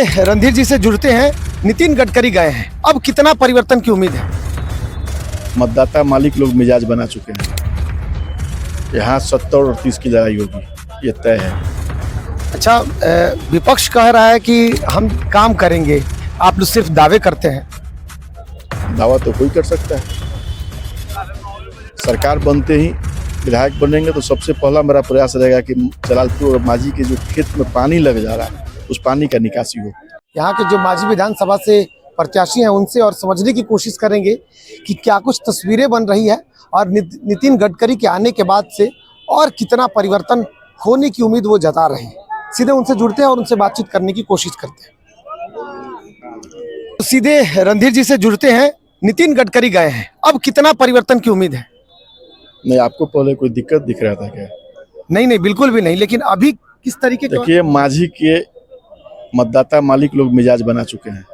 सीधे रणधीर जी से जुड़ते हैं। नितिन गडकरी गए हैं, अब कितना परिवर्तन की उम्मीद है? मतदाता मालिक लोग मिजाज बना चुके हैं। यहाँ 70 और 30 की लड़ाई होगी, ये तय है। अच्छा, विपक्ष कह रहा है कि हम काम करेंगे, आप लोग सिर्फ दावे करते हैं। दावा तो कोई कर सकता है। सरकार बनते ही विधायक बनेंगे तो सबसे पहला मेरा प्रयास रहेगा कि जलालपुर और माझी के जो खेत में पानी लग जा रहा है उस पानी का निकासी हो। यहाँ के जो माझी विधानसभा से प्रत्याशी हैं उनसे और समझने की कोशिश करेंगे कि क्या कुछ तस्वीरें बन रही है और नितिन गडकरी के आने के बाद से और कितना परिवर्तन होने की उम्मीद वो जता रहे हैं। सीधे उनसे जुड़ते हैं और उनसे बातचीत करने की कोशिश करते हैं। तो सीधे रणधीर जी से जुड़ते हैं। नितिन गडकरी गए हैं, अब कितना परिवर्तन की उम्मीद है? नहीं, आपको पहले कोई दिक्कत दिख रहा था क्या? नहीं, बिल्कुल भी नहीं, लेकिन अभी किस तरीके का? देखिए, माझी के मतदाता मालिक लोग मिजाज बना चुके हैं।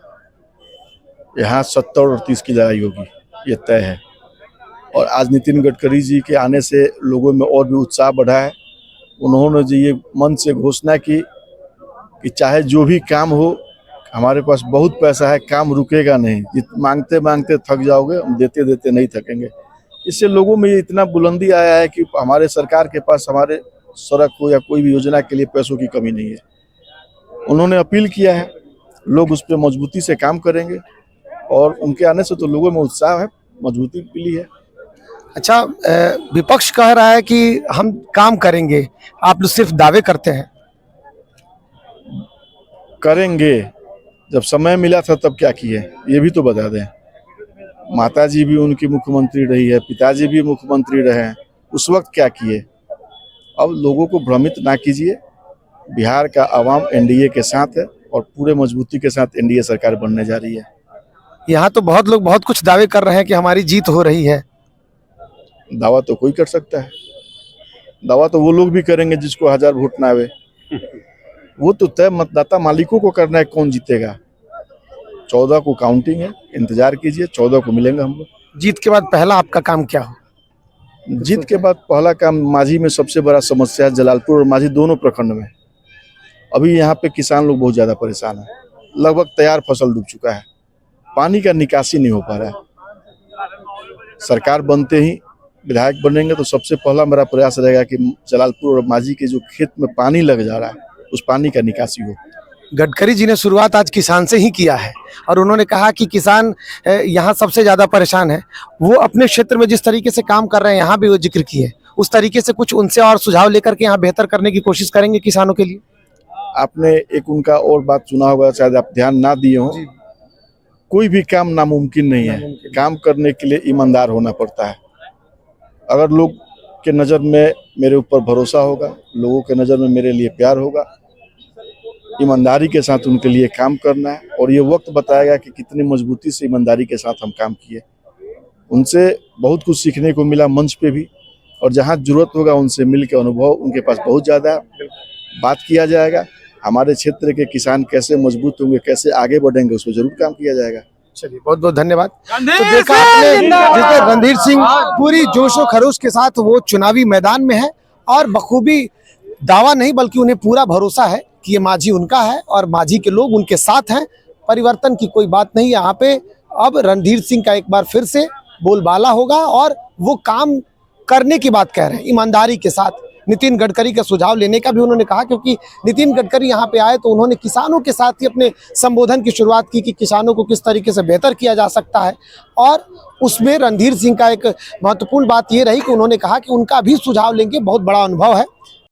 यहाँ 70 और 30 की लड़ाई होगी, ये तय है। और आज नितिन गडकरी जी के आने से लोगों में और भी उत्साह बढ़ा है। उन्होंने जी ये मन से घोषणा की कि चाहे जो भी काम हो, हमारे पास बहुत पैसा है, काम रुकेगा नहीं। मांगते मांगते थक जाओगे, हम देते देते नहीं थकेंगे। इससे लोगों में इतना बुलंदी आया है कि हमारे सरकार के पास हमारे सड़क हो या कोई भी योजना के लिए पैसों की कमी नहीं है। उन्होंने अपील किया है, लोग उस पर मजबूती से काम करेंगे और उनके आने से तो लोगों में उत्साह है, मजबूती मिली है। अच्छा, विपक्ष कह रहा है कि हम काम करेंगे, आप लोग सिर्फ दावे करते हैं। करेंगे, जब समय मिला था तब क्या किए ये भी तो बता दें। माताजी भी उनकी मुख्यमंत्री रही है, पिताजी भी मुख्यमंत्री रहे हैं, उस वक्त क्या किए? अब लोगों को भ्रमित ना कीजिए। बिहार का आवाम एनडीए के साथ है और पूरे मजबूती के साथ एनडीए सरकार बनने जा रही है। यहाँ तो बहुत लोग बहुत कुछ दावे कर रहे हैं कि हमारी जीत हो रही है। दावा तो कोई कर सकता है। दावा तो वो लोग भी करेंगे जिसको 1000 वोट ना आवे। वो तो तय मतदाता मालिकों को करना है कौन जीतेगा। 14 को काउंटिंग है, इंतजार कीजिए, 14 को मिलेंगे हम लोग। जीत के बाद पहला आपका काम क्या हो? जीत के बाद पहला काम, माझी में सबसे बड़ा समस्या है जलालपुर और माझी दोनों प्रखंड में। अभी यहाँ पे किसान लोग बहुत ज़्यादा परेशान हैं। लगभग तैयार फसल डूब चुका है, पानी का निकासी नहीं हो पा रहा है। सरकार बनते ही विधायक बनेंगे तो सबसे पहला मेरा प्रयास रहेगा कि जलालपुर और माझी के जो खेत में पानी लग जा रहा है उस पानी का निकासी हो। गडकरी जी ने शुरुआत आज किसान से ही किया है और उन्होंने कहा कि किसान यहाँ सबसे ज़्यादा परेशान है। वो अपने क्षेत्र में जिस तरीके से काम कर रहे हैं यहाँ भी वो जिक्र किए, उस तरीके से कुछ उनसे और सुझाव लेकर के यहाँ बेहतर करने की कोशिश करेंगे किसानों के लिए। आपने एक उनका और बात सुना होगा, शायद आप ध्यान ना दिए हो। कोई भी काम नामुमकिन नहीं है, काम करने के लिए ईमानदार होना पड़ता है। अगर लोग के नज़र में मेरे ऊपर भरोसा होगा, लोगों के नज़र में मेरे लिए प्यार होगा, ईमानदारी के साथ उनके लिए काम करना है। और ये वक्त बताएगा कि कितनी मजबूती से ईमानदारी के साथ हम काम किए। उनसे बहुत कुछ सीखने को मिला मंच पे भी, और जहाँ जरूरत होगा उनसे मिल के अनुभव उनके पास बहुत ज़्यादा है। बात किया जाएगा, हमारे क्षेत्र के किसान कैसे मजबूत होंगे, कैसे आगे बढ़ेंगे, उस पर जरूर काम किया जाएगा। चलिए, बहुत बहुत धन्यवाद। तो देखा आपने जिसमें रणधीर सिंह पूरी जोशो खरोश के साथ वो चुनावी मैदान में है और बखूबी दावा नहीं बल्कि उन्हें पूरा भरोसा है कि ये माझी उनका है और माझी के लोग उनके साथ हैं। परिवर्तन की कोई बात नहीं यहाँ पे। अब रणधीर सिंह का एक बार फिर से बोलबाला होगा और वो काम करने की बात कह रहे हैं ईमानदारी के साथ। नितिन गडकरी का सुझाव लेने का भी उन्होंने कहा, क्योंकि नितिन गडकरी यहाँ पे आए तो उन्होंने किसानों के साथ ही अपने संबोधन की शुरुआत की कि किसानों को किस तरीके से बेहतर किया जा सकता है। और उसमें रणधीर सिंह का एक महत्वपूर्ण बात ये रही कि उन्होंने कहा कि उनका भी सुझाव लेंगे, बहुत बड़ा अनुभव है।